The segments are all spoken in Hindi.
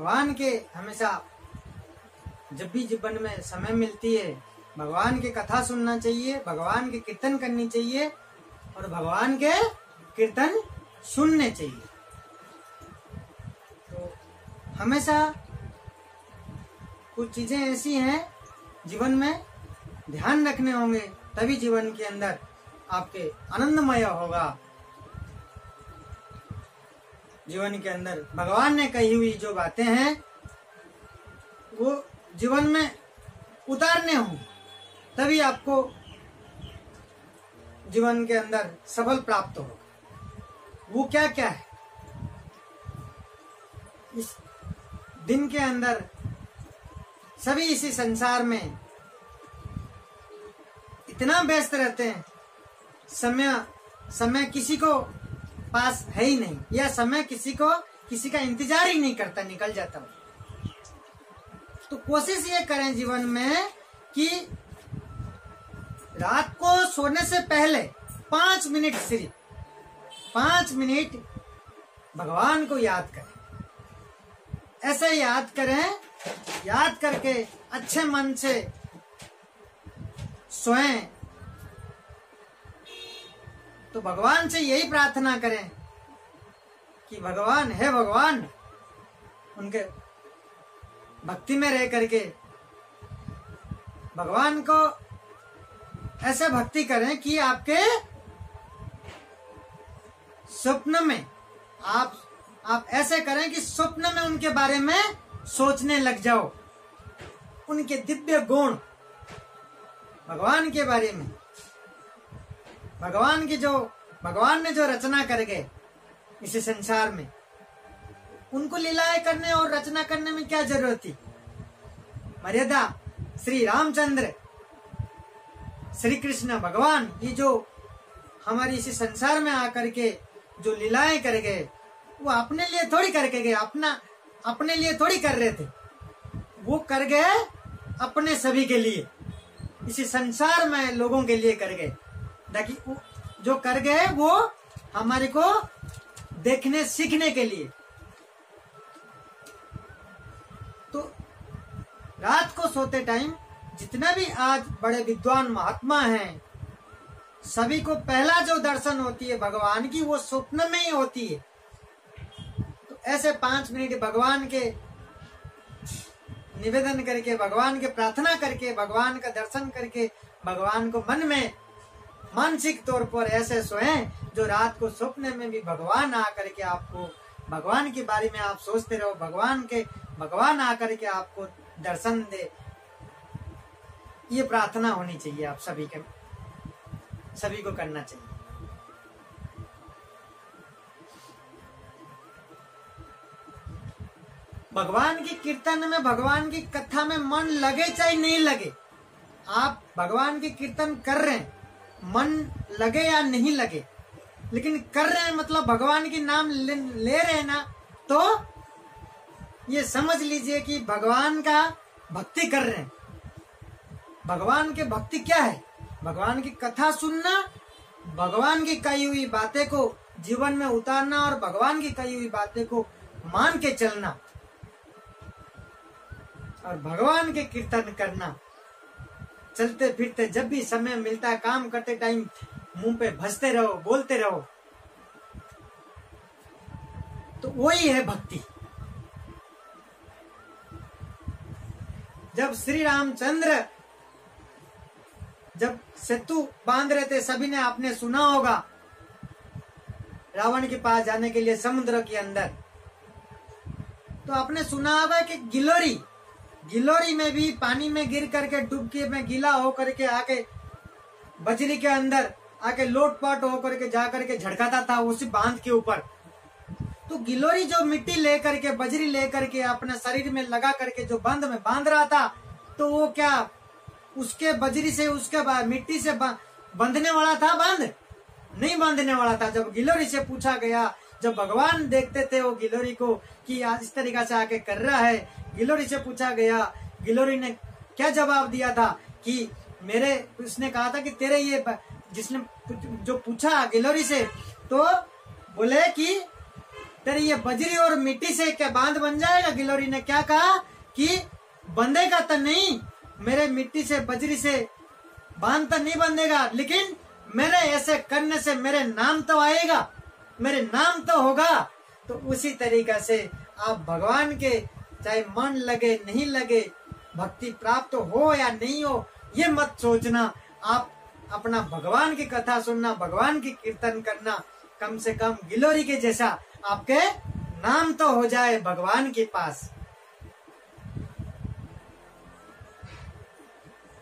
भगवान के हमेशा जब भी जीवन में समय मिलती है भगवान की कथा सुनना चाहिए, भगवान के कीर्तन करनी चाहिए और भगवान के कीर्तन सुनने चाहिए। तो हमेशा कुछ चीजें ऐसी हैं जीवन में ध्यान रखने होंगे, तभी जीवन के अंदर आपके आनंदमय होगा। जीवन के अंदर भगवान ने कही हुई जो बातें हैं वो जीवन में उतारने हों, तभी आपको जीवन के अंदर सफल प्राप्त हो। वो क्या क्या है? इस दिन के अंदर सभी इसी संसार में इतना व्यस्त रहते हैं, समय किसी को पास है ही नहीं, या समय किसी का इंतजार ही नहीं करता, निकल जाता। तो कोशिश ये करें जीवन में कि रात को सोने से पहले 5 मिनट, सिर्फ 5 मिनट भगवान को याद करें। ऐसे याद करें, याद करके अच्छे मन से सोएं। तो भगवान से यही प्रार्थना करें कि भगवान है, भगवान उनके भक्ति में रह करके भगवान को ऐसे भक्ति करें कि आपके स्वप्न में आप ऐसे करें कि स्वप्न में उनके बारे में सोचने लग जाओ, उनके दिव्य गुण, भगवान के बारे में, भगवान ने जो रचना कर गए इस संसार में, उनको लीलाएं करने और रचना करने में क्या जरूरत थी? मर्यादा श्री रामचंद्र, श्री कृष्ण भगवान, ये जो हमारी इसी संसार में आकर के जो लीलाएं कर गए, वो अपने लिए थोड़ी करके गए, अपने लिए थोड़ी कर रहे थे, वो कर गए अपने सभी के लिए, इसी संसार में लोगों के लिए कर गए, ताकि जो कर गए वो हमारे को देखने सीखने के लिए। तो रात को सोते टाइम जितना भी आज बड़े विद्वान महात्मा हैं, सभी को पहला जो दर्शन होती है भगवान की, वो स्वप्न में ही होती है। तो ऐसे 5 मिनट भगवान के निवेदन करके, भगवान के प्रार्थना करके, भगवान का दर्शन करके, भगवान को मन में मानसिक तौर पर ऐसे सोएं जो रात को स्वप्न में भी भगवान आकर के आपको, भगवान के बारे में आप सोचते रहो, भगवान आकर के आपको दर्शन दे। ये प्रार्थना होनी चाहिए, आप सभी को करना चाहिए। भगवान की कीर्तन में, भगवान की कथा में मन लगे चाहे नहीं लगे, आप भगवान की कीर्तन कर रहे हैं, मन लगे या नहीं लगे, लेकिन कर रहे हैं मतलब भगवान की नाम ले रहे हैं ना, तो ये समझ लीजिए कि भगवान का भक्ति कर रहे हैं। भगवान की भक्ति क्या है? भगवान की कथा सुनना, भगवान की कही हुई बातें को जीवन में उतारना और भगवान की कही हुई बातें को मान के चलना और भगवान के कीर्तन करना। चलते फिरते जब भी समय मिलता है, काम करते टाइम मुंह पे भसते रहो, बोलते रहो, तो वही है भक्ति। जब श्री रामचंद्र जब सेतु बांध रहे थे, सभी ने आपने सुना होगा, रावण के पास जाने के लिए समुद्र के अंदर, तो आपने सुना होगा कि गिलोरी में भी पानी में गिर करके डुबकी में गीला होकर के आके बजरी के अंदर आके लोटपाट होकर के जाकर के झड़काता था उसी बांध के ऊपर। तो गिलोरी जो मिट्टी लेकर के, बजरी लेकर के अपने शरीर में लगा करके जो बंध में बांध रहा था, तो वो क्या उसके बजरी से, उसके बाद मिट्टी से बंधने वाला था? बांध नहीं बांधने वाला था। जब गिलोरी से पूछा गया, जब भगवान देखते थे वो गिलोरी को कि आज इस तरीका से आके कर रहा है, गिलोरी से पूछा गया, गिलोरी ने क्या जवाब दिया था कि उसने कहा था कि तेरे ये, जिसने जो पूछा गिलोरी से, तो बोले कि तेरी ये बजरी और मिट्टी से क्या बांध बन जाएगा? गिलोरी ने क्या कहा कि बंधेगा तो नहीं, मेरे मिट्टी से बजरी से बांध तो नहीं बंधेगा, लेकिन मेरे ऐसे करने से मेरे नाम तो आएगा, मेरे नाम तो होगा। तो उसी तरीका से आप भगवान के चाहे मन लगे नहीं लगे, भक्ति प्राप्त हो या नहीं हो, ये मत सोचना। आप अपना भगवान की कथा सुनना, भगवान की कीर्तन करना, कम से कम गिलोरी के जैसा आपके नाम तो हो जाए भगवान के पास।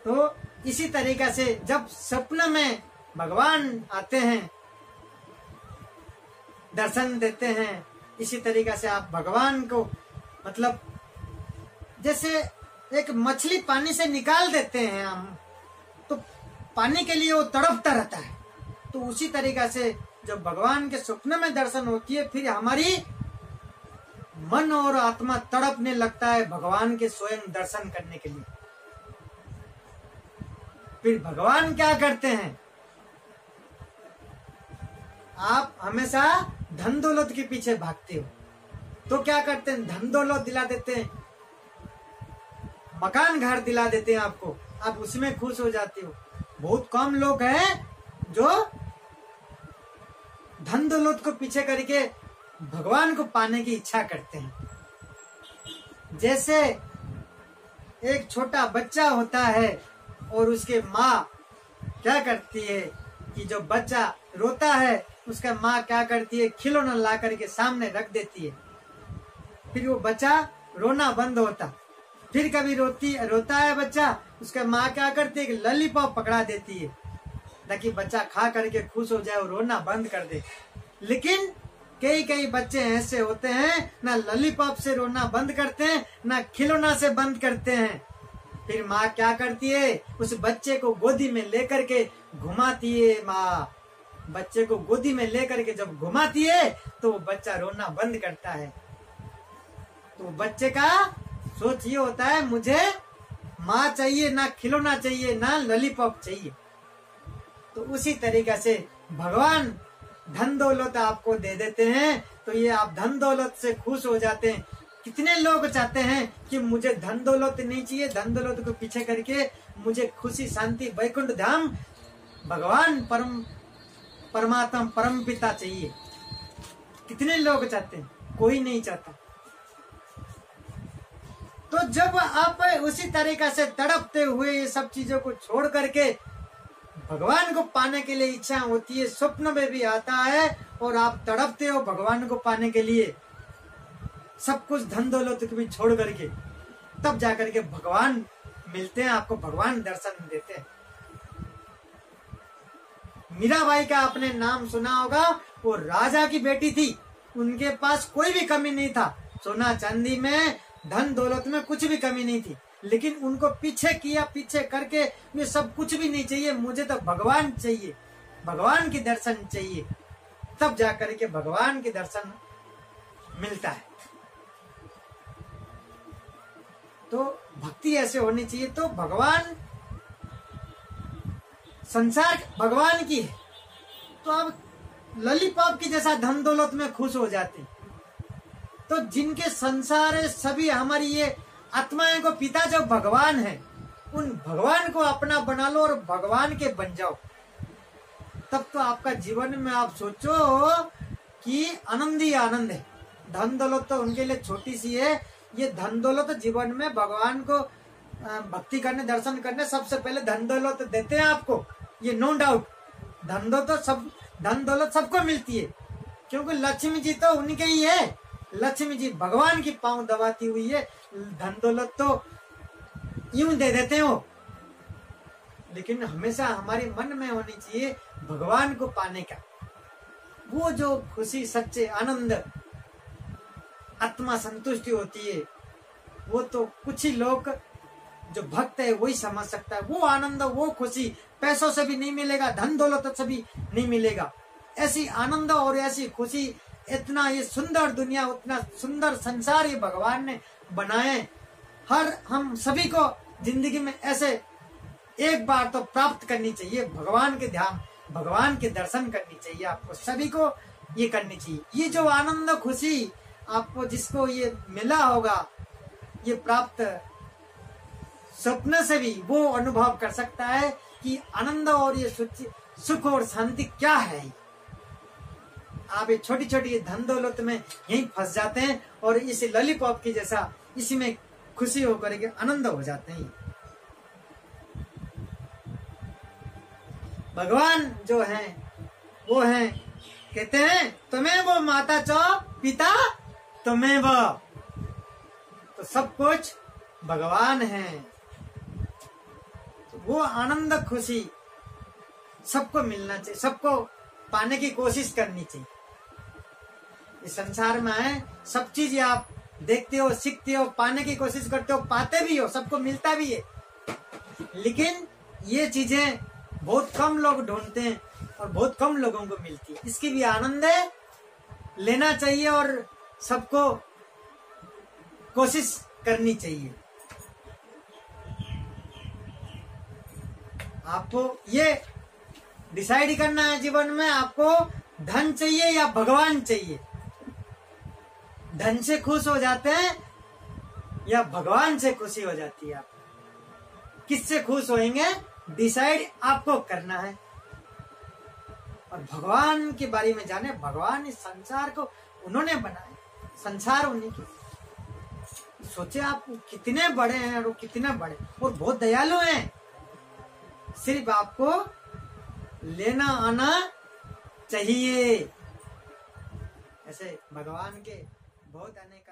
तो इसी तरीका से जब स्वप्न में भगवान आते हैं, दर्शन देते हैं, इसी तरीका से आप भगवान को मतलब जैसे एक मछली पानी से निकाल देते हैं हम, तो पानी के लिए वो तड़पता रहता है। तो उसी तरीका से जब भगवान के स्वप्न में दर्शन होती है, फिर हमारी मन और आत्मा तड़पने लगता है भगवान के स्वयं दर्शन करने के लिए। फिर भगवान क्या करते हैं? आप हमेशा धन दौलत के पीछे भागते हो, तो क्या करते हैं? धन दौलत दिला देते हैं, मकान घर दिला देते हैं आपको, आप उसमें खुश हो जाते हो। बहुत कम लोग हैं जो धन दौलत को पीछे करके भगवान को पाने की इच्छा करते हैं। जैसे एक छोटा बच्चा होता है और उसके माँ क्या करती है कि जो बच्चा रोता है उसका माँ क्या करती है, खिलौना ला करके सामने रख देती है, फिर वो बच्चा रोना बंद होता। फिर कभी रोता है बच्चा, उसका माँ क्या करती है कि लॉलीपॉप पकड़ा देती है ताकि बच्चा खा करके खुश हो जाए और रोना बंद कर दे। लेकिन कई बच्चे ऐसे होते हैं, ना लॉलीपॉप से रोना बंद करते हैं, ना खिलौना से बंद करते हैं। फिर माँ क्या करती है, उस बच्चे को गोदी में लेकर के घुमाती है। माँ बच्चे को गोदी में लेकर के जब घुमाती है तो वो बच्चा रोना बंद करता है। तो बच्चे का सोच ये होता है, मुझे माँ चाहिए, ना खिलौना चाहिए, ना लॉलीपॉप चाहिए। तो उसी तरीका से भगवान धन दौलत आपको दे देते हैं, तो ये आप धन दौलत से खुश हो जाते हैं। कितने लोग चाहते हैं कि मुझे धन दौलत नहीं चाहिए, धन दौलत को पीछे करके मुझे खुशी शांति वैकुंठ धाम भगवान परमात्मा परम पिता चाहिए। कितने लोग चाहते हैं? कोई नहीं चाहता। तो जब आप उसी तरीका से तड़पते हुए ये सब चीजों को छोड़ करके भगवान को पाने के लिए इच्छा होती है, स्वप्न में भी आता है और आप तड़पते हो भगवान को पाने के लिए, सब कुछ धन दौलत को भी छोड़ करके, तब जाकर के भगवान मिलते हैं आपको, भगवान दर्शन देते हैं। मीराबाई का आपने नाम सुना होगा, वो राजा की बेटी थी, उनके पास कोई भी कमी नहीं था, सोना चांदी में धन दौलत में कुछ भी कमी नहीं थी, लेकिन उनको पीछे किया, पीछे करके ये सब कुछ भी नहीं चाहिए, मुझे तो भगवान चाहिए, भगवान की दर्शन चाहिए, तब जाकर के भगवान के दर्शन मिलता है। तो भक्ति ऐसे होनी चाहिए। तो भगवान, संसार भगवान की है, तो आप लॉलीपॉप की जैसा धन दौलत में खुश हो जाते। तो जिनके संसार है सभी हमारी ये आत्माएं को पिता जो भगवान है, उन भगवान को अपना बना लो और भगवान के बन जाओ। तब तो आपका जीवन में आप सोचो कि आनंद ही आनंद है। धन दौलत तो उनके लिए छोटी सी है, ये धन दौलत जीवन में भगवान को भक्ति करने, दर्शन करने सबसे पहले धन दौलत देते हैं आपको, ये नो डाउट। धन दौलत सबको मिलती है, क्योंकि लक्ष्मी जी तो उनके ही है, लक्ष्मी जी भगवान की पांव दबाती हुई है। धन दौलत तो यूं दे देते हो, लेकिन हमेशा हमारे मन में होनी चाहिए भगवान को पाने का वो जो खुशी, सच्चे आनंद, आत्मा संतुष्टि होती है, वो तो कुछ ही लोग जो भक्त है वही समझ सकता है। वो आनंद, वो खुशी पैसों से भी नहीं मिलेगा, धन दौलत से भी नहीं मिलेगा। ऐसी आनंद और ऐसी खुशी, इतना ये सुंदर दुनिया, उतना सुंदर संसार ये भगवान ने बनाए। हम सभी को जिंदगी में ऐसे एक बार तो प्राप्त करनी चाहिए, भगवान के ध्यान, भगवान के दर्शन करनी चाहिए आपको सभी को। ये करनी चाहिए। ये जो आनंद खुशी आपको जिसको ये मिला होगा, ये प्राप्त स्वप्न से भी वो अनुभव कर सकता है कि आनंद और ये सुख और शांति क्या है। आप ये छोटी छोटी धन दौलत में यहीं फंस जाते हैं और इस लॉलीपॉप की जैसा इसी में खुशी होकर के आनंद हो जाते हैं। भगवान जो है वो है, कहते हैं तुम्हें वो माता चो पिता तुम्हें वो, तो सब कुछ भगवान है। तो वो आनंद खुशी सबको मिलना चाहिए, सबको पाने की कोशिश करनी चाहिए। इस संसार में है सब चीज आप देखते हो, सीखते हो, पाने की कोशिश करते हो, पाते भी हो, सबको मिलता भी है, लेकिन ये चीजें बहुत कम लोग ढूंढते हैं और बहुत कम लोगों को मिलती है। इसकी भी आनंद लेना चाहिए और सबको कोशिश करनी चाहिए। आपको ये डिसाइड करना है जीवन में, आपको धन चाहिए या भगवान चाहिए। धन से खुश हो जाते हैं या भगवान से खुशी हो जाती है। आप किससे खुश होंगे डिसाइड आपको करना है। और भगवान के बारे में जाने, भगवान इस संसार को उन्होंने बनाया, संसार उन्हीं की। सोचे आप कितने बड़े हैं और कितने बड़े और बहुत दयालु हैं। सिर्फ आपको लेना आना चाहिए। ऐसे भगवान के बहुत अनेक